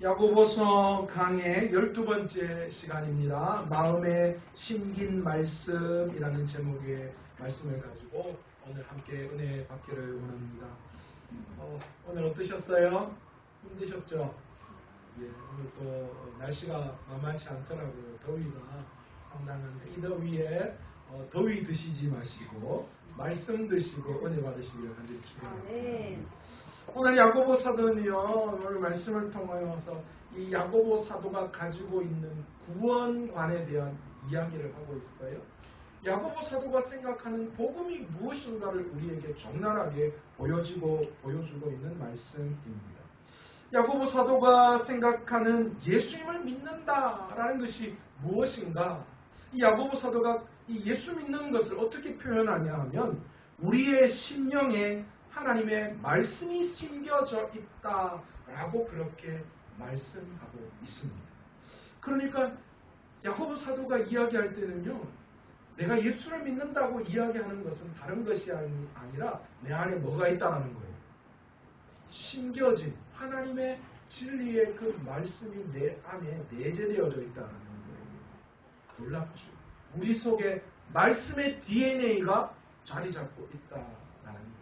야고보서 강의 12번째 시간입니다. 마음에 심긴 말씀이라는 제목의 말씀을 가지고 오늘 함께 은혜 받기를 원합니다. 오늘 어떠셨어요? 힘드셨죠? 예, 오늘 또 날씨가 만만치 않더라고요. 더위가 상당한데 이 더위에 더위 드시지 마시고 말씀 드시고 은혜 받으시기를 간절히 축원합니다. 오늘 야고보 사도는요, 오늘 말씀을 통하여서 이 야고보 사도가 가지고 있는 구원관에 대한 이야기를 하고 있어요. 야고보 사도가 생각하는 복음이 무엇인가를 우리에게 적나라하게 보여주고 있는 말씀입니다. 야고보 사도가 생각하는 예수님을 믿는다라는 것이 무엇인가? 이 야고보 사도가 이 예수 믿는 것을 어떻게 표현하냐 하면 우리의 심령에 하나님의 말씀이 심겨져 있다라고 그렇게 말씀하고 있습니다. 그러니까 야고보 사도가 이야기할 때는요, 내가 예수를 믿는다고 이야기하는 것은 다른 것이 아니라 내 안에 뭐가 있다는 거예요. 심겨진 하나님의 진리의 그 말씀이 내 안에 내재되어져 있다는 거예요. 놀랍죠. 우리 속에 말씀의 DNA가 자리 잡고 있다라는 거예요.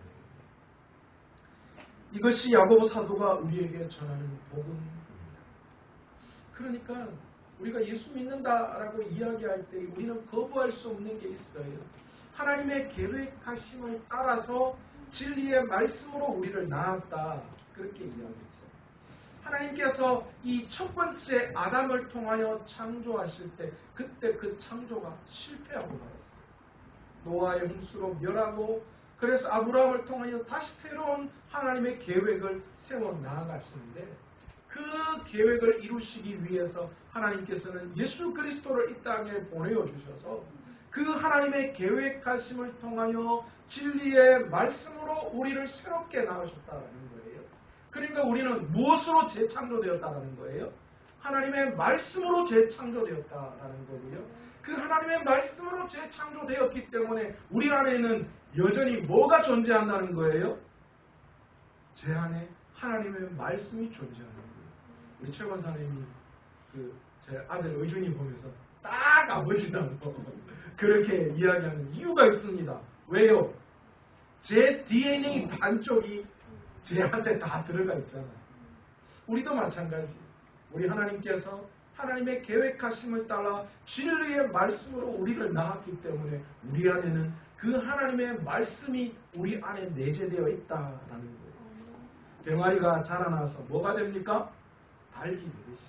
이것이 야고보 사도가 우리에게 전하는 복음입니다. 그러니까 우리가 예수 믿는다라고 이야기할 때 우리는 거부할 수 없는 게 있어요. 하나님의 계획하심을 따라서 진리의 말씀으로 우리를 낳았다. 그렇게 이야기했죠. 하나님께서 이 첫 번째 아담을 통하여 창조하실 때 그때 그 창조가 실패하고 말았어요. 노아의 홍수로 멸하고 그래서 아브라함을 통하여 다시 새로운 하나님의 계획을 세워 나아가시는데 그 계획을 이루시기 위해서 하나님께서는 예수 그리스도를 이 땅에 보내어 주셔서 그 하나님의 계획하심을 통하여 진리의 말씀으로 우리를 새롭게 낳으셨다는 거예요. 그러니까 우리는 무엇으로 재창조되었다는 거예요? 하나님의 말씀으로 재창조되었다는 거고요. 그 하나님의 말씀으로 재창조되었기 때문에 우리 안에는 여전히 뭐가 존재한다는 거예요? 제 안에 하나님의 말씀이 존재하는 거예요. 우리 최 권사님이 제 아들 의준이 보면서 딱 아버지라고 그렇게 이야기하는 이유가 있습니다. 왜요? 제 DNA 반쪽이 제 안에 다 들어가 있잖아요. 우리도 마찬가지. 우리 하나님께서 하나님의 계획하심을 따라 진리의 말씀으로 우리를 낳았기 때문에 우리 안에는 그 하나님의 말씀이 우리 안에 내재되어 있다라는 거예요. 병아리가 자라나서 뭐가 됩니까? 달기 되듯이.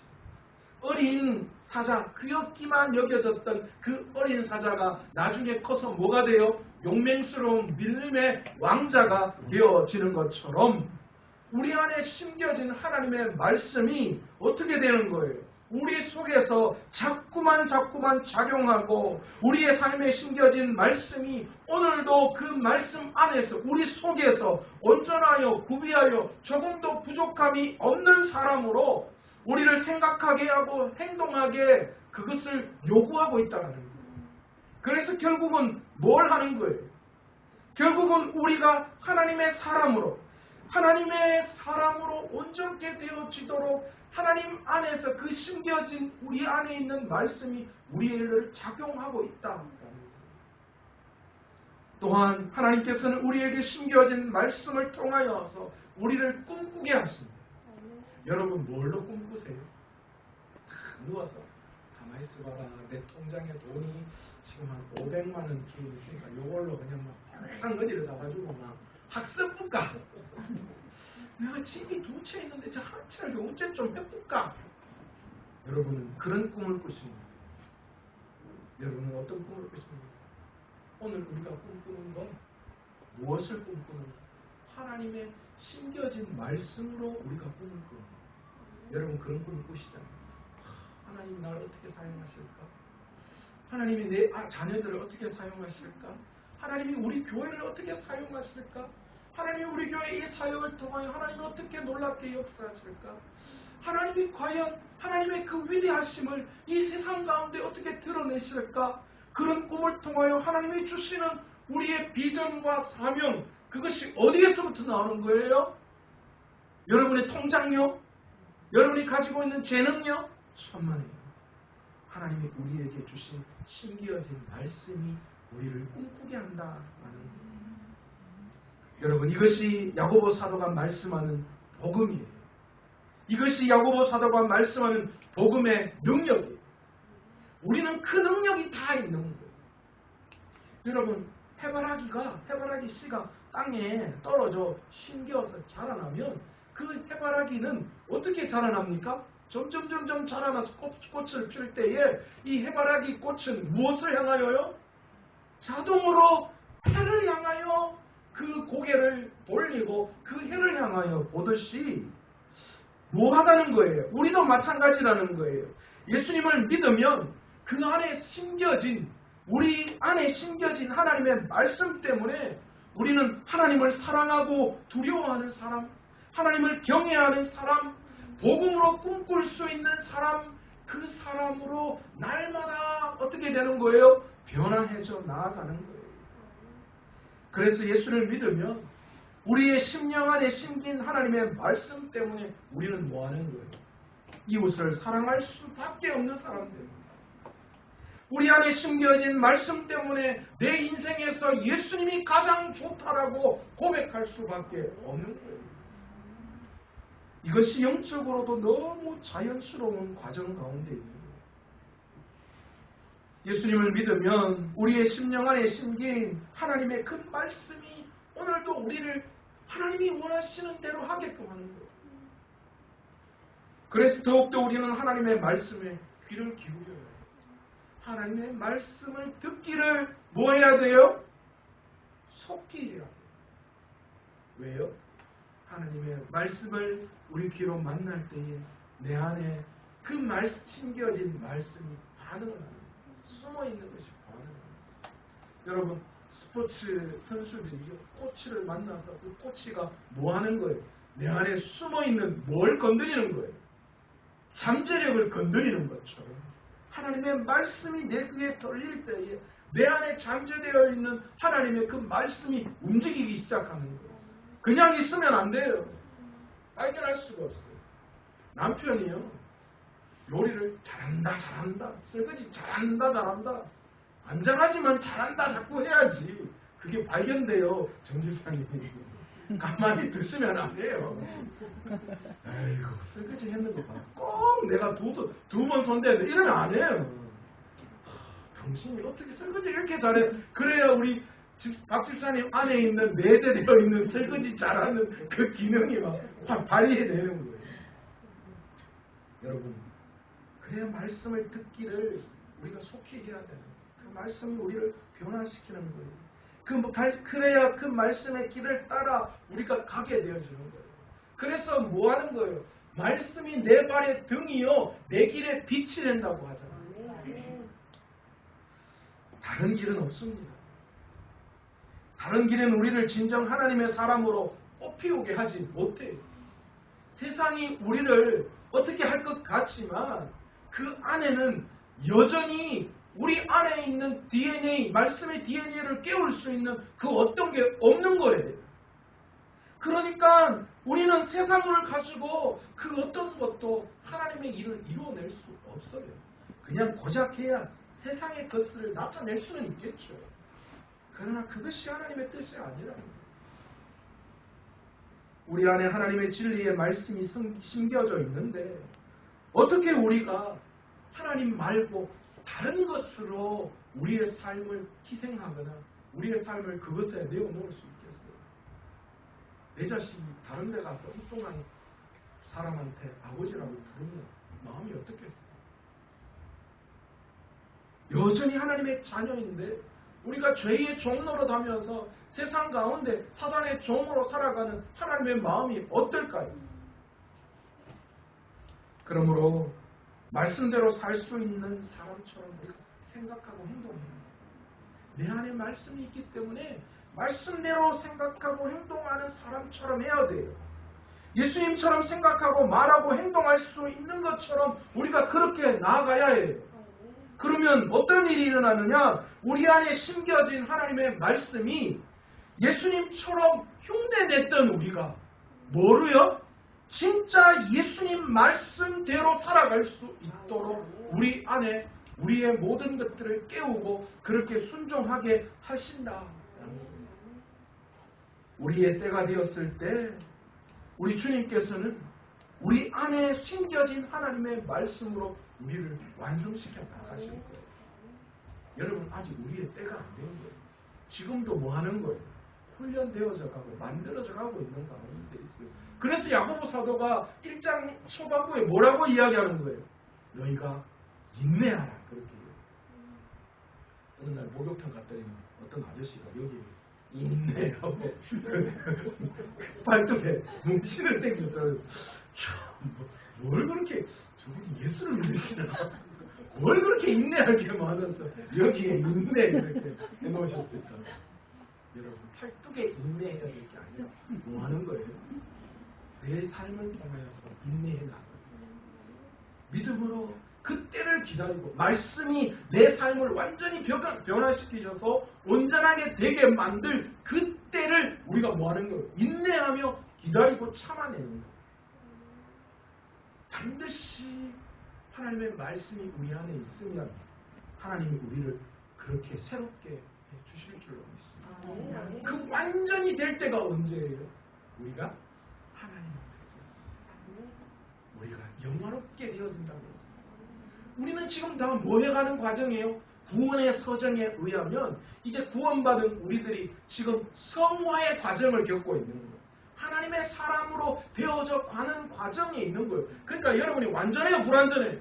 어린 사자, 귀엽기만 여겨졌던 그 어린 사자가 나중에 커서 뭐가 돼요? 용맹스러운 밀림의 왕자가 되어지는 것처럼 우리 안에 심겨진 하나님의 말씀이 어떻게 되는 거예요? 우리 속에서 자꾸만 작용하고 우리의 삶에 심겨진 말씀이 오늘도 그 말씀 안에서 우리 속에서 온전하여 구비하여 조금도 부족함이 없는 사람으로 우리를 생각하게 하고 행동하게 그것을 요구하고 있다는 거예요. 그래서 결국은 뭘 하는 거예요? 결국은 우리가 하나님의 사람으로 온전케 되어지도록 하나님 안에서 그 심겨진 우리 안에 있는 말씀이 우리를 작용하고 있다. 또한 하나님께서는 우리에게 심겨진 말씀을 통하여서 우리를 꿈꾸게 하십니다. 여러분 뭘로 꿈꾸세요? 누워서 가만히 있어봐라. 내 통장에 돈이 지금 한 500만 원 기운 있으니까 이걸로 그냥 막 어디를 가가지고 막 학습볼까? 내가 집이 2채 있는데 저 한 채를 용제 좀 해볼까? 여러분은 그런 꿈을 꾸십니다. 여러분은 어떤 꿈을 꾸십니까? 오늘 우리가 꿈꾸는 건 무엇을 꿈꾸는가? 하나님의 심겨진 말씀으로 우리가 꿈을 꿉니다. 여러분 그런 꿈을 꾸시잖아요. 하나님 나를 어떻게 사용하실까? 하나님이 내 자녀들을 어떻게 사용하실까? 하나님이 우리 교회를 어떻게 사용하실까? 하나님이 우리 교회 이 사역을 통하여 하나님이 어떻게 놀랍게 역사하실까? 하나님이 과연 하나님의 그 위대하심을 이 세상 가운데 어떻게 드러내실까? 그런 꿈을 통하여 하나님이 주시는 우리의 비전과 사명, 그것이 어디에서부터 나오는 거예요? 여러분의 통장요? 여러분이 가지고 있는 재능요? 천만에요. 하나님이 우리에게 주신 심겨진 말씀이 우리를 꿈꾸게 한다라는 거예요. 여러분, 이것이 야고보 사도가 말씀하는 복음이에요. 이것이 야고보 사도가 말씀하는 복음의 능력이에요. 우리는 그 능력이 다 있는 거예요. 여러분, 해바라기 씨가 땅에 떨어져 심겨서 자라나면 그 해바라기는 어떻게 자라납니까? 점점 자라나서 꽃을 필 때에 이 해바라기 꽃은 무엇을 향하여요? 자동으로 해를 향하여 그 고개를 돌리고 그 해를 향하여 보듯이 뭐 하다는 거예요? 우리도 마찬가지라는 거예요. 예수님을 믿으면 그 안에 심겨진, 우리 안에 심겨진 하나님의 말씀 때문에 우리는 하나님을 사랑하고 두려워하는 사람, 하나님을 경외하는 사람, 복음으로 꿈꿀 수 있는 사람, 그 사람으로 날마다 어떻게 되는 거예요? 변화해져 나아가는 거예요. 그래서 예수를 믿으면 우리의 심령 안에 심긴 하나님의 말씀 때문에 우리는 뭐 하는 거예요? 이웃을 사랑할 수밖에 없는 사람들입니다. 우리 안에 심겨진 말씀 때문에 내 인생에서 예수님이 가장 좋다라고 고백할 수밖에 없는 거예요. 이것이 영적으로도 너무 자연스러운 과정 가운데 있는 거예요. 예수님을 믿으면 우리의 심령 안에 심긴 하나님의 그 말씀이 오늘도 우리를 하나님이 원하시는 대로 하게끔 하는 거예요. 그래서 더욱더 우리는 하나님의 말씀에 귀를 기울여야 해요. 하나님의 말씀을 듣기를 뭐 해야 돼요? 속히 해야 돼요. 왜요? 하나님의 말씀을 우리 귀로 만날 때에 내 안에 그 심겨진 말씀이 반응을 하는 거예요. 숨어있는 것이 반응을 하는 거예요. 여러분, 스포츠 선수들이 코치를 만나서 그 코치가 뭐 하는 거예요? 내 안에 숨어있는 뭘 건드리는 거예요? 잠재력을 건드리는 것처럼 하나님의 말씀이 내 귀에 들릴 때에 내 안에 잠재되어 있는 하나님의 그 말씀이 움직이기 시작하는 거예요. 그냥 있으면 안 돼요. 발견할 수가 없어요. 남편이요, 요리를 잘한다, 설거지 잘한다, 안 잘하지만 잘한다 자꾸 해야지 그게 발견돼요. 정지사님이 가만히 드시면 안 돼요. 아이고, 설거지 했는 거 봐. 꼭 내가 두 번 손대는데 이러면 안 해요. 당신이 어떻게 설거지 이렇게 잘해? 그래야 우리 박 집사님 안에 있는 내재되어 있는 설거지 잘하는 그 기능이 막 발휘되는 거예요. 여러분, 그래야 말씀을 듣기를 우리가 속히 해야 돼요. 그 말씀이 우리를 변화시키는 거예요. 그래야 그 말씀의 길을 따라 우리가 가게 되어지는 거예요. 그래서 뭐 하는 거예요? 말씀이 내 발의 등이요 내 길에 빛이 된다고 하잖아요. 다른 길은 없습니다. 다른 길은 우리를 진정 하나님의 사람으로 꽃피우게 하지 못해요. 세상이 우리를 어떻게 할 것 같지만 그 안에는 여전히 우리 안에 있는 DNA, 말씀의 DNA를 깨울 수 있는 그 어떤 게 없는 거예요. 그러니까 우리는 세상을 가지고 그 어떤 것도 하나님의 일을 이루어낼 수 없어요. 그냥 고작 해야 세상의 것을 나타낼 수는 있겠죠. 그러나 그것이 하나님의 뜻이 아니라는 거예요. 우리 안에 하나님의 진리의 말씀이 심겨져 있는데 어떻게 우리가 하나님 말고 다른 것으로 우리의 삶을 희생하거나 우리의 삶을 그것에 내어놓을 수 있겠어요? 내 자식이 다른 데 가서 엉뚱한 사람한테 아버지라고 부르면 마음이 어떻겠어요? 여전히 하나님의 자녀인데 우리가 죄의 종로로 다면서 세상 가운데 사단의 종으로 살아가는 하나님의 마음이 어떨까요? 그러므로 말씀대로 살 수 있는 사람처럼 우리가 생각하고 행동해야 해요. 내 안에 말씀이 있기 때문에 말씀대로 생각하고 행동하는 사람처럼 해야 돼요. 예수님처럼 생각하고 말하고 행동할 수 있는 것처럼 우리가 그렇게 나아가야 해요. 그러면 어떤 일이 일어나느냐? 우리 안에 심겨진 하나님의 말씀이 예수님처럼 흉내냈던 우리가 뭐로요? 진짜 예수님 말씀대로 살아갈 수 있도록 우리 안에 우리의 모든 것들을 깨우고 그렇게 순종하게 하신다. 우리의 때가 되었을 때 우리 주님께서는 우리 안에 심겨진 하나님의 말씀으로 우리를 완성시켜 나가실 거예요. 여러분 아직 우리의 때가 안 된 거예요. 지금도 뭐 하는 거예요? 훈련되어져 가고 만들어져 가고 있는 가운데 있어요. 그래서 야고보 사도가 1장 초반부에 뭐라고 이야기하는 거예요? 너희가 인내하라. 그렇게 해요. 어느 날 목욕탕 갔더니 어떤 아저씨가 여기 인내하고 발톱에 문신을 땡겼더라고요. 뭘 그렇게 저분이 예수를 믿으시나? 뭘 그렇게 인내하게 하면서 여기에 인내 이렇게 해놓으셨을까? 여러분 팔뚝에 인내해야 될 게 아니라 뭐 하는 거예요? 내 삶을 통해서 인내해 나가요. 믿음으로 그때를 기다리고 말씀이 내 삶을 완전히 변화시키셔서 온전하게 되게 만들 그때를 우리가 뭐 하는 거예요? 인내하며 기다리고 참아내는 거예요. 반드시 하나님의 말씀이 우리 안에 있으면 하나님이 우리를 그렇게 새롭게 해주실 줄로 믿습니다. 그 완전히 될 때가 언제예요? 우리가 하나님 앞에 있습니다. 우리가 영화롭게 되어진다고 했습니다. 우리는 지금 다 뭐 해가는 과정이에요? 구원의 서정에 의하면 이제 구원받은 우리들이 지금 성화의 과정을 겪고 있는 거예요. 하나님의 사람으로 되어져 가는 과정에 있는 거예요. 그러니까 여러분이 완전해요? 불완전해요?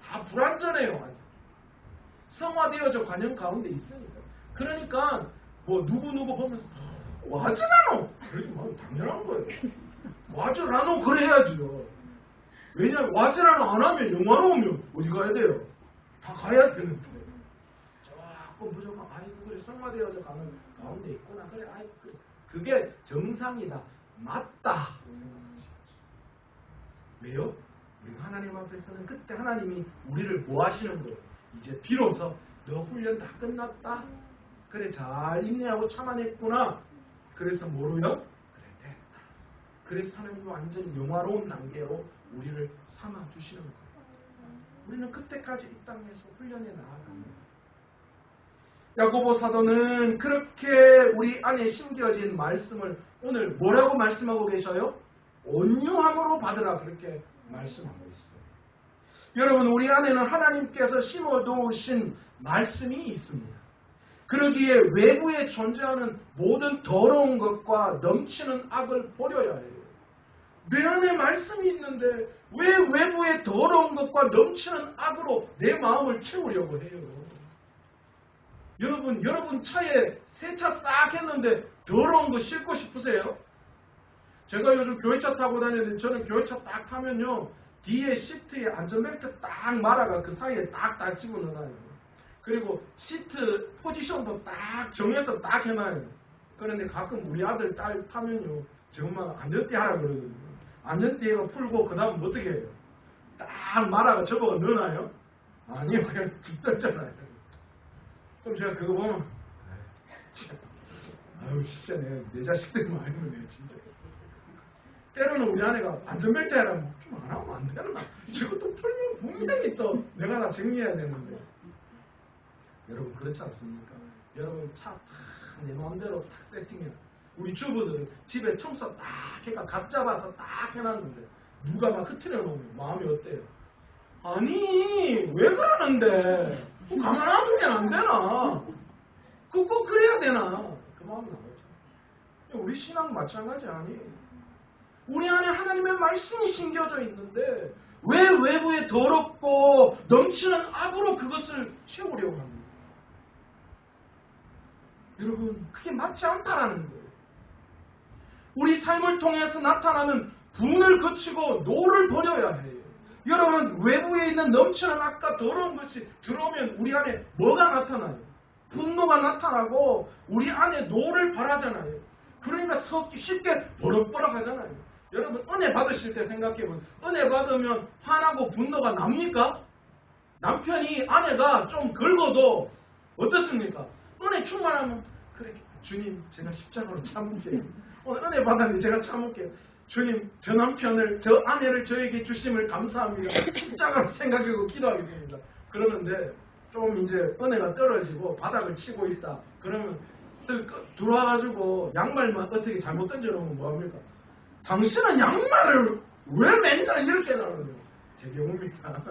다 불완전해요. 성화되어져 가는 가운데 있으니까. 그러니까 뭐 누구누구 보면서 와즈라노! 그러지 말고 당연한 거예요. 와즈라노 그래야지요. 왜냐하면 와즈라노 안 하면 영화로우면 어디 가야 돼요? 다 가야 되는데. 자꾸 무조건 아이고 그래 성화되어져 가는 가운데 있구나. 그래 아이고 그게 정상이다. 맞다. 왜요? 우리가 하나님 앞에서는 그때 하나님이 우리를 뭐 하시는 거예요? 이제 비로소 너 훈련 다 끝났다. 그래 잘 인내하고 참아냈구나. 그래서 뭐로요? 그래 됐다. 그래서 하나님이 완전히 영화로운 단계로 우리를 삼아주시는 거예요. 우리는 그때까지 이 땅에서 훈련해 나아갑니다. 야고보 사도는 그렇게 우리 안에 심겨진 말씀을 오늘 뭐라고 말씀하고 계셔요? 온유함으로 받으라 그렇게 말씀하고 있어요. 여러분 우리 안에는 하나님께서 심어놓으신 말씀이 있습니다. 그러기에 외부에 존재하는 모든 더러운 것과 넘치는 악을 버려야 해요. 내 안에 말씀이 있는데 왜 외부의 더러운 것과 넘치는 악으로 내 마음을 채우려고 해요? 여러분 차에 세차 싹 했는데 더러운 거 싣고 싶으세요? 제가 요즘 교회차 타고 다니는데 저는 교회차 딱 타면요 뒤에 시트에 안전벨트 딱 말아가 그 사이에 딱 집어넣어요. 그리고 시트 포지션도 딱 정해서 딱 해놔요. 그런데 가끔 우리 아들 딸 타면요 제 엄마가 안전띠 하라 그러거든요. 안전띠가 풀고 그 다음 어떻게 해요? 딱 말아가 접어가 넣어놔요? 아니요 그냥 붙었잖아요. 그럼 제가 그거 보면 아유 진짜 내 자식들만 알면 내가 진짜 때로는 우리 아내가 안전벨트 하라면 좀 안 하면 안 되나? 저것도 풀면 분명히 또 내가 다 정리해야 되는데 여러분 그렇지 않습니까? 여러분 차 내 마음대로 딱 세팅해. 우리 주부들은 집에 청소 딱 해가 각 잡아서 딱 해놨는데 누가 막 흐트려 놓으면 마음이 어때요? 아니 왜 그러는데? 가만 놔두면 안 되나? 꼭 그래야 되나? 그 마음이 나오죠. 우리 신앙 마찬가지 아니에요. 우리 안에 하나님의 말씀이 심겨져 있는데 왜 외부에 더럽고 넘치는 악으로 그것을 채우려고 합니까? 여러분 그게 맞지 않다라는 거예요. 우리 삶을 통해서 나타나는 분을 거치고 노를 버려야 해요. 여러분 외부에 있는 넘치는 악과 더러운 것이 들어오면 우리 안에 뭐가 나타나요? 분노가 나타나고 우리 안에 노를 발하잖아요. 그러니까 쉽게 버럭버럭 하잖아요. 여러분 은혜 받으실 때 생각해보면 은혜 받으면 화나고 분노가 납니까? 남편이 아내가 좀 긁어도 어떻습니까? 은혜 충만하면 그래 주님 제가 십자가로 참을게요. 오늘 은혜 받았는데 제가 참을게요. 주님, 저 남편을, 저 아내를 저에게 주심을 감사합니다. 십자가로 생각하고 기도하겠습니다. 그러는데 좀 이제 은혜가 떨어지고 바닥을 치고 있다. 그러면 들어와가지고 양말만 어떻게 잘못 던져놓으면 뭐합니까? 당신은 양말을 왜 맨날 이렇게 나누냐? 제 경우입니다.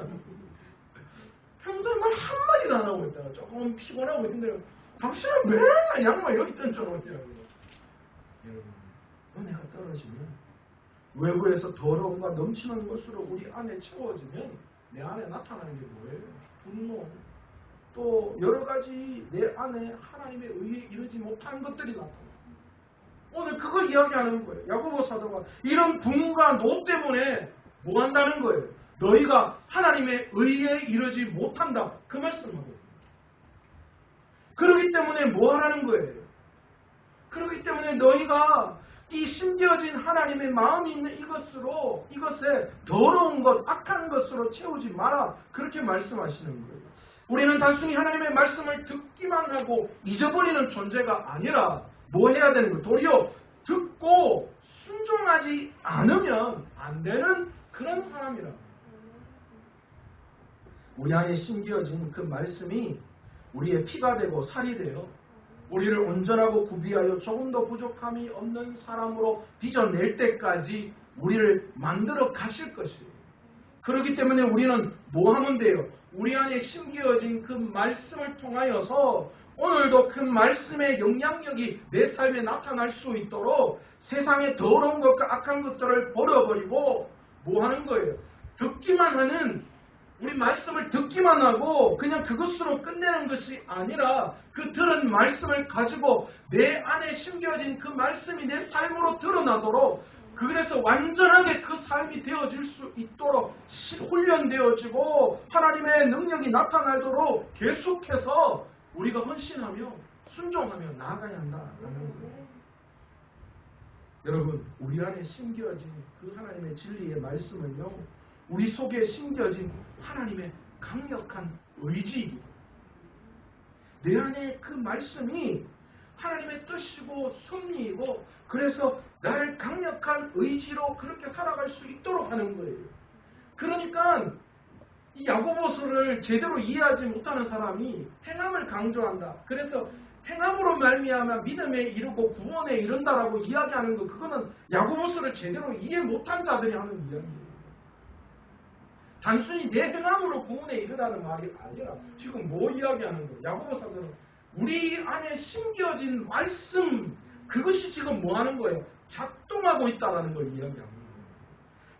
평소에 말 한마디도 안 하고 있다가 조금 피곤하고 힘들어요. 당신은 맨날 양말 여기 던져놓냐고요. 여러분, 은혜가 떨어지면 외부에서 더러움과 넘치는 것으로 우리 안에 채워지면 내 안에 나타나는 게 뭐예요? 분노, 또 여러 가지 내 안에 하나님의 의에 이르지 못한 것들이 나타나요. 오늘 그걸 이야기하는 거예요. 야고보 사도가 이런 분과 노 때문에 뭐 한다는 거예요? 너희가 하나님의 의에 이르지 못한다. 그 말씀하고. 그렇기 때문에 뭐 하라는 거예요? 그렇기 때문에 너희가 이 심겨진 하나님의 마음이 있는 이것에 더러운 것, 악한 것으로 채우지 마라. 그렇게 말씀하시는 거예요. 우리는 단순히 하나님의 말씀을 듣기만 하고 잊어버리는 존재가 아니라 뭐 해야 되는 거예요? 도리어 듣고 순종하지 않으면 안 되는 그런 사람이라. 우리 안에 심겨진 그 말씀이 우리의 피가 되고 살이 되어 우리를 온전하고 구비하여 조금도 부족함이 없는 사람으로 빚어낼 때까지 우리를 만들어 가실 것이에요. 그렇기 때문에 우리는 뭐 하면 돼요? 우리 안에 심겨진 그 말씀을 통하여서 오늘도 그 말씀의 영향력이 내 삶에 나타날 수 있도록 세상의 더러운 것과 악한 것들을 버려버리고 뭐 하는 거예요? 듣기만 하는, 우리 말씀을 듣기만 하고 그냥 그것으로 끝내는 것이 아니라 그 들은 말씀을 가지고 내 안에 심겨진 그 말씀이 내 삶으로 드러나도록, 그래서 완전하게 그 삶이 되어질 수 있도록 훈련되어지고 하나님의 능력이 나타나도록 계속해서 우리가 헌신하며 순종하며 나아가야 한다라는 거예요. 여러분, 우리 안에 심겨진 그 하나님의 진리의 말씀은요, 우리 속에 심겨진 하나님의 강력한 의지이기도, 내 안에 그 말씀이 하나님의 뜻이고 섭리이고, 그래서 나를 강력한 의지로 그렇게 살아갈 수 있도록 하는 거예요. 그러니까 이 야고보서를 제대로 이해하지 못하는 사람이 행함을 강조한다. 그래서 행함으로 말미암아 믿음에 이르고 구원에 이른다라고 이야기하는 거, 그거는 야고보서를 제대로 이해 못한 자들이 하는 이야기예요. 단순히 내 행함으로 구원에 이르다는 말이 아니라 지금 뭐 이야기하는 거예요? 야고보 사도는 우리 안에 심겨진 말씀, 그것이 지금 뭐 하는 거예요? 작동하고 있다는 걸 이야기하는 거예요.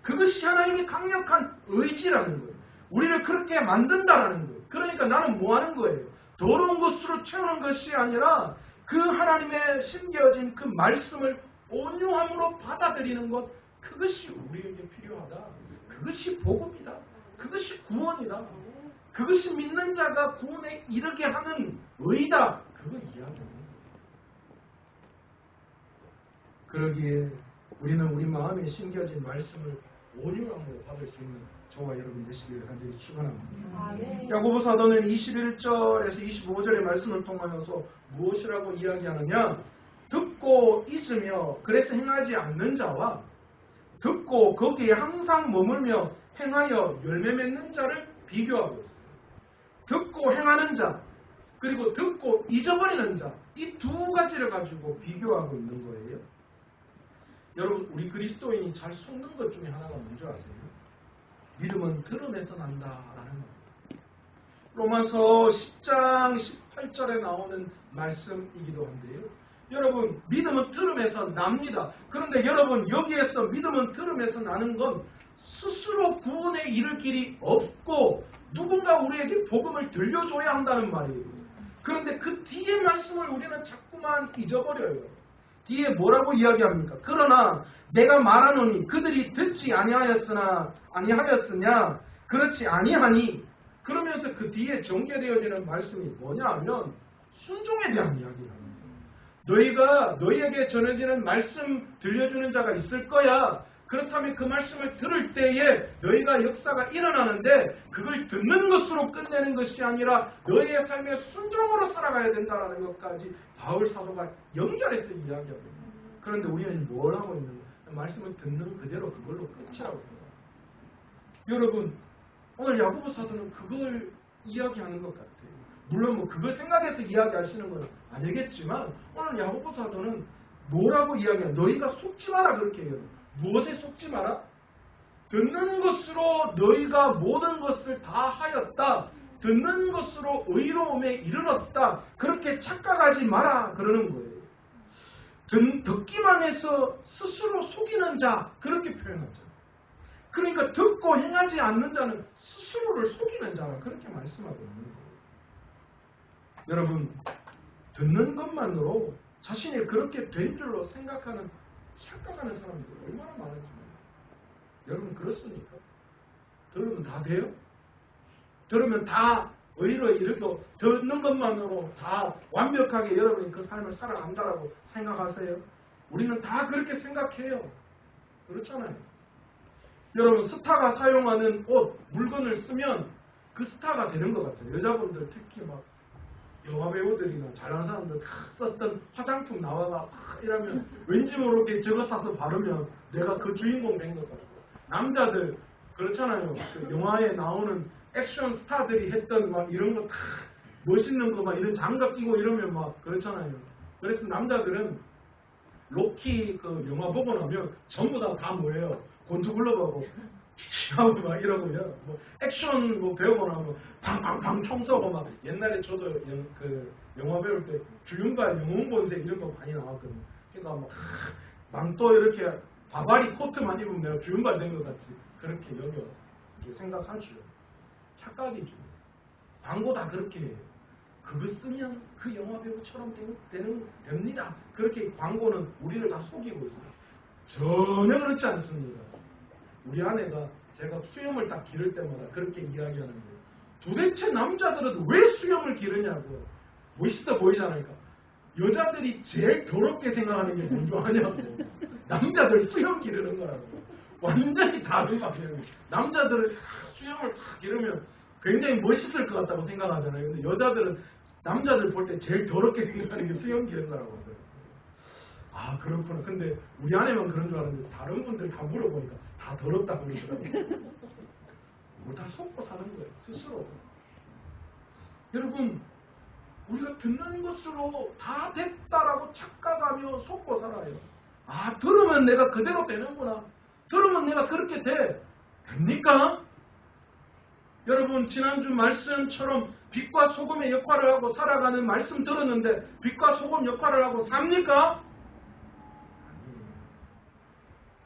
그것이 하나님의 강력한 의지라는 거예요. 우리를 그렇게 만든다라는 거예요. 그러니까 나는 뭐 하는 거예요? 더러운 것으로 채우는 것이 아니라 그 하나님의 심겨진 그 말씀을 온유함으로 받아들이는 것, 그것이 우리에게 필요하다. 그것이 복음이다. 그것이 구원이다. 그것이 믿는 자가 구원에 이르게 하는 의다. 그거 이야기합니다. 그러기에 우리는 우리 마음에 심겨진 말씀을 온유함으로 받을 수 있는 저와 여러분 되시기를 간절히 축원합니다. 야고보 사도는 21절에서 25절의 말씀을 통하여서 무엇이라고 이야기하느냐? 듣고 있으며 그래서 행하지 않는 자와 듣고 거기에 항상 머물며 행하여 열매 맺는 자를 비교하고 있어요. 듣고 행하는 자, 그리고 듣고 잊어버리는 자, 이 두 가지를 가지고 비교하고 있는 거예요. 여러분, 우리 그리스도인이 잘 속는 것 중에 하나가 뭔지 아세요? 믿음은 들음에서 난다라는 거예요. 로마서 10장 18절에 나오는 말씀이기도 한데요. 여러분, 믿음은 들음에서 납니다. 그런데 여러분, 여기에서 믿음은 들음에서 나는 건 스스로 구원에 이를 길이 없고 누군가 우리에게 복음을 들려줘야 한다는 말이에요. 그런데 그 뒤에 말씀을 우리는 자꾸만 잊어버려요. 뒤에 뭐라고 이야기합니까? 그러나 내가 말하노니 그들이 듣지 아니하였으냐? 그렇지 아니하니. 그러면서 그 뒤에 전개되어지는 말씀이 뭐냐 하면 순종에 대한 이야기입니다. 너희가 너희에게 전해지는 말씀 들려주는 자가 있을 거야. 그렇다면 그 말씀을 들을 때에 너희가 역사가 일어나는데 그걸 듣는 것으로 끝내는 것이 아니라 너희의 삶의 순종으로 살아가야 된다는 것까지 바울 사도가 연결해서 이야기합니다. 그런데 우리는 뭘 하고 있는 거예요? 그 말씀을 듣는 그대로 그걸로 끝이라고 생각합니다. 여러분, 오늘 야고보 사도는 그걸 이야기하는 것 같아요. 물론 뭐 그걸 생각해서 이야기하시는 건 아니겠지만 오늘 야고보 사도는 뭐라고 이야기해요? 너희가 속지 마라 그렇게 해요. 무엇에 속지 마라? 듣는 것으로 너희가 모든 것을 다 하였다. 듣는 것으로 의로움에 이르렀다. 그렇게 착각하지 마라 그러는 거예요. 듣기만 해서 스스로 속이는 자 그렇게 표현하죠. 그러니까 듣고 행하지 않는 자는 스스로를 속이는 자라 그렇게 말씀하고 있는 거예요. 여러분, 듣는 것만으로 자신이 그렇게 된 줄로 생각하는 착각하는 사람들이 얼마나 많은지 몰라요. 여러분 그렇습니까? 들으면 다 돼요? 들으면 다 의로 이렇게 듣는 것만으로 다 완벽하게 여러분이 그 삶을 살아간다라고 생각하세요? 우리는 다 그렇게 생각해요. 그렇잖아요. 여러분 스타가 사용하는 옷, 물건을 쓰면 그 스타가 되는 것 같아요. 여자분들 특히 막 영화 배우들이나 잘하는 사람들 다 썼던 화장품 나와가 이러면 왠지 모르게 저거 사서 바르면 내가 그 주인공 된 것 같고, 남자들 그렇잖아요. 그 영화에 나오는 액션 스타들이 했던 막 이런 거 다 멋있는 거 막 이런 장갑 끼고 이러면 막 그렇잖아요. 그래서 남자들은 로키 그 영화 보고 나면 전부 다 뭐예요? 곤두굴러가고 하고 막 이러고요. 뭐 액션 뭐 배우고 나면 방방방 총 쏘고 막 옛날에 저도 그 영화 배울 때 주윤발 영웅본색 이런 거 많이 나왔거든요. 그러니까 막 망토 이렇게 바바리 코트만 입으면 내가 주윤발 된 것 같지. 그렇게 여겨 생각하죠. 착각이죠. 광고 다 그렇게 해요. 그거 쓰면 그 영화 배우처럼 됩니다. 그렇게 광고는 우리를 다 속이고 있어요. 전혀 그렇지 않습니다. 우리 아내가 제가 수염을 딱 기를 때마다 그렇게 이야기하는 거예요. 도대체 남자들은 왜 수염을 기르냐고. 멋있어 보이잖아요. 여자들이 제일 더럽게 생각하는 게 뭔 줄 아냐고. 남자들 수염 기르는 거라고. 완전히 다른 것 같아요. 남자들은 수염을 딱 기르면 굉장히 멋있을 것 같다고 생각하잖아요. 근데 여자들은 남자들 볼 때 제일 더럽게 생각하는 게 수염 기르는 거라고 하더라고요. 아 그렇구나. 근데 우리 아내만 그런 줄 알았는데 다른 분들 다 물어보니까 다 더럽다고 그러더라고요. 뭐 다 속고 사는 거예요. 스스로. 여러분 우리가 듣는 것으로 다 됐다라고 착각하며 속고 살아요. 아 들으면 내가 그대로 되는구나. 들으면 내가 그렇게 됩니까? 여러분 지난주 말씀처럼 빛과 소금의 역할을 하고 살아가는 말씀 들었는데 빛과 소금 역할을 하고 삽니까? 아니에요.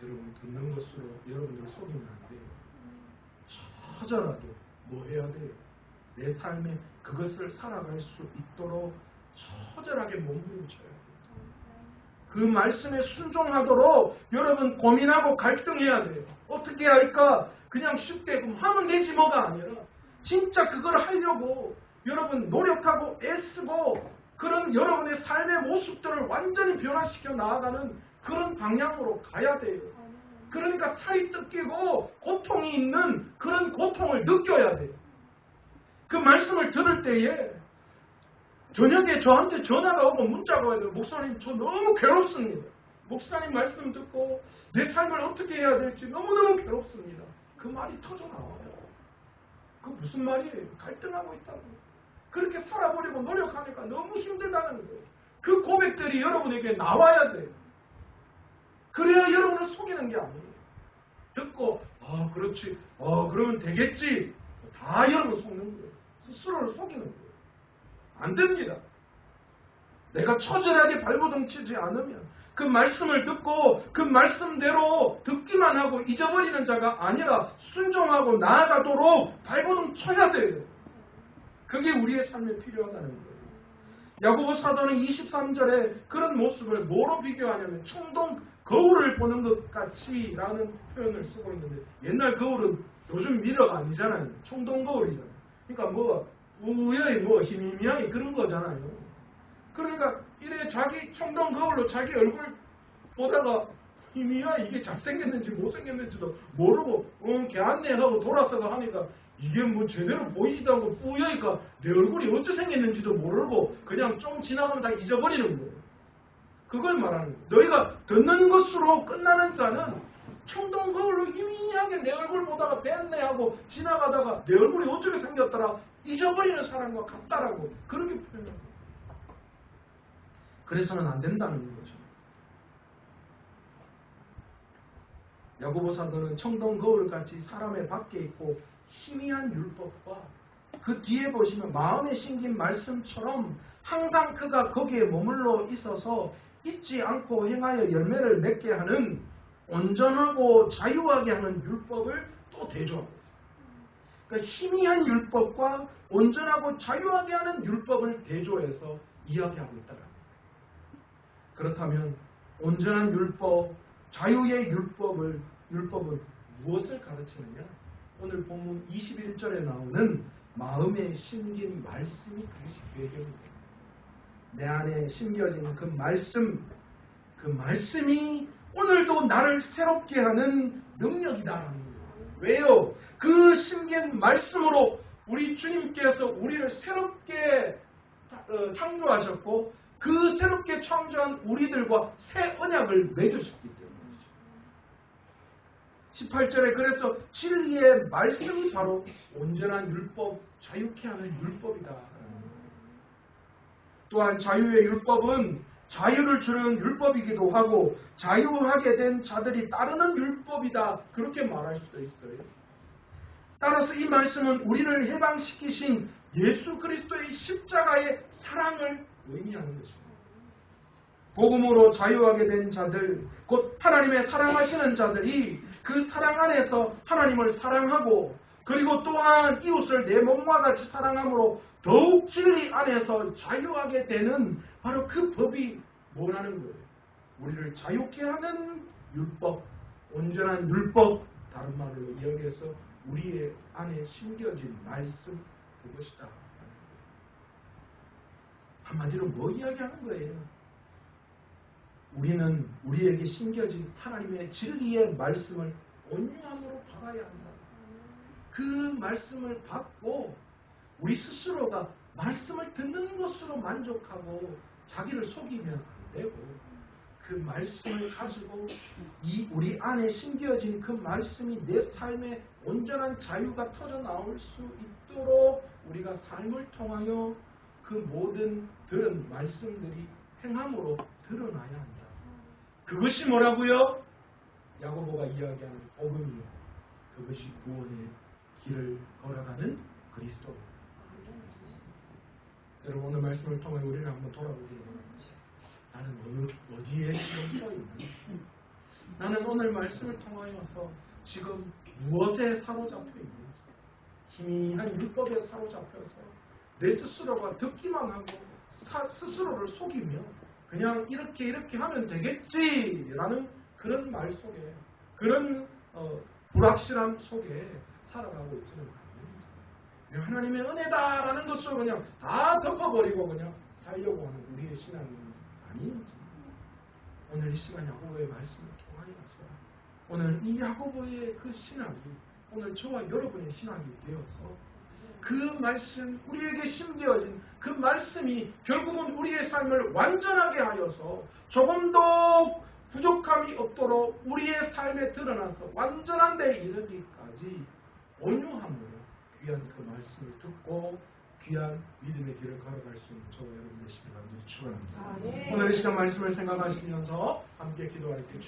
여러분 듣는 것으로 여러분들을 속이면 안 돼요. 처절하게 뭐 해야 돼요? 내 삶에 그것을 살아갈 수 있도록 처절하게 몸부림쳐야 돼요. 그 말씀에 순종하도록 여러분 고민하고 갈등해야 돼요. 어떻게 할까? 그냥 쉽게 하면 되지 뭐가 아니라 진짜 그걸 하려고 여러분 노력하고 애쓰고 그런 여러분의 삶의 모습들을 완전히 변화시켜 나아가는 그런 방향으로 가야 돼요. 그러니까 살이 뜯기고 고통이 있는 그런 고통을 느껴야 돼요. 그 말씀을 들을 때에 저녁에 저한테 전화가 오고 문자가 와요. 목사님 저 너무 괴롭습니다. 목사님 말씀 듣고 내 삶을 어떻게 해야 될지 너무너무 괴롭습니다. 그 말이 터져나와요. 그 무슨 말이에요? 갈등하고 있다고. 그렇게 살아보려고 노력하니까 너무 힘들다는 거예요. 그 고백들이 여러분에게 나와야 돼요. 그래야 여러분을 속이는 게 아니에요. 듣고 그렇지. 그러면 되겠지. 다 여러분 속는 거예요. 스스로를 속이는 거예요. 안 됩니다. 내가 처절하게 발버둥치지 않으면 그 말씀을 듣고 그 말씀대로 듣기만 하고 잊어버리는 자가 아니라 순종하고 나아가도록 발버둥 쳐야 돼요. 그게 우리의 삶에 필요하다는 거예요. 야고보 사도는 23절에 그런 모습을 뭐로 비교하냐면 청동 거울을 보는 것 같이 라는 표현을 쓰고 있는데 옛날 거울은 요즘 미러가 아니잖아요. 청동 거울이잖아요. 그러니까 우여의 희미미하게 그런 거잖아요. 그러니까 이래 자기 청동 거울로 자기 얼굴 보다가 희미야 이게 잘생겼는지 못생겼는지도 모르고 걔안내 하고 돌아서가 하니까 이게 뭐 제대로 보이지도 않고 뿌여니까 내 얼굴이 어째 생겼는지도 모르고 그냥 좀 지나가면 다 잊어버리는 거예요. 그걸 말하는 거예요. 너희가 듣는 것으로 끝나는 자는 청동 거울로 희미하게 내 얼굴 보다가 됐네 하고 지나가다가 내 얼굴이 어떻게 생겼더라 잊어버리는 사람과 같다라고 그렇게 표현합니다. 그래서는 안 된다는 거죠. 야고보 사도는 청동 거울같이 사람의 밖에 있고 희미한 율법과 그 뒤에 보시면 마음에 심긴 말씀처럼 항상 그가 거기에 머물러 있어서 잊지 않고 행하여 열매를 맺게 하는 온전하고 자유하게 하는 율법을 또 대조하고 있어요. 그러니까 희미한 율법과 온전하고 자유하게 하는 율법을 대조해서 이야기하고 있다는 거예요. 그렇다면 온전한 율법, 자유의 율법은 무엇을 가르치느냐? 오늘 본문 21절에 나오는 마음에 심긴 말씀이 그것이 배경입니다. 내 안에 심겨진 그 말씀이 오늘도 나를 새롭게 하는 능력이다라는 거예요. 왜요? 그 심긴 말씀으로 우리 주님께서 우리를 새롭게 창조하셨고 그 새롭게 창조한 우리들과 새 언약을 맺으셨기 때문이죠. 18절에 그래서 진리의 말씀이 바로 온전한 율법, 자유케 하는 율법이다. 또한 자유의 율법은 자유를 주는 율법이기도 하고 자유하게 된 자들이 따르는 율법이다. 그렇게 말할 수도 있어요. 따라서 이 말씀은 우리를 해방시키신 예수 그리스도의 십자가의 사랑을 의미하는 것입니다. 복음으로 자유하게 된 자들, 곧 하나님의 사랑하시는 자들이 그 사랑 안에서 하나님을 사랑하고 그리고 또한 이웃을 내 몸과 같이 사랑함으로 더욱 진리 안에서 자유하게 되는 바로 그 법이 뭐라는 거예요? 우리를 자유케 하는 율법, 온전한 율법, 다른 말로 이야기해서 우리의 안에 심겨진 말씀 그것이다. 한마디로 뭐 이야기하는 거예요? 우리는 우리에게 심겨진 하나님의 진리의 말씀을 온유함으로 받아야 한다. 그 말씀을 받고 우리 스스로가 말씀을 듣는 것으로 만족하고 자기를 속이면 안 되고 그 말씀을 가지고 우리 안에 심겨진 그 말씀이 내 삶에 온전한 자유가 터져 나올 수 있도록 우리가 삶을 통하여 그 모든 들은 말씀들이 행함으로 드러나야 한다. 그것이 뭐라고요? 야고보가 이야기하는 복음이요. 그것이 구원의 길을 걸어가는 그리스도입니다. 여러분 오늘 말씀을 통해 우리를 한번 돌아보기를 바랍니다. 나는 어디에 지금 서 있는지, 나는 오늘 말씀을 통하여서 지금 무엇에 사로잡혀 있는지, 희미한 율법에 사로잡혀서 내 스스로가 듣기만 하고 스스로를 속이며 그냥 이렇게 하면 되겠지라는 그런 말 속에, 그런 불확실함 속에 살아가고 있지는 않습니다. 하나님의 은혜다라는 것으로 그냥 다 덮어버리고 그냥 살려고 하는 우리의 신앙이 아닌지, 오늘 이 시간 야고보의 말씀을 통하여서 오늘 이 야고보의 그 신학이 오늘 저와 여러분의 신학이 되어서 그 말씀, 우리에게 심겨진 그 말씀이 결국은 우리의 삶을 완전하게 하여서 조금도 부족함이 없도록 우리의 삶에 드러나서 완전한 데 이르기까지 온유함으로 귀한 그 말씀을 듣고 귀한 믿음의 길을 걸어갈 수 있는 저와 여러분 되시길 간절히 축원합니다. 오늘 이 시간 말씀을 생각하시면서 함께 기도할게요.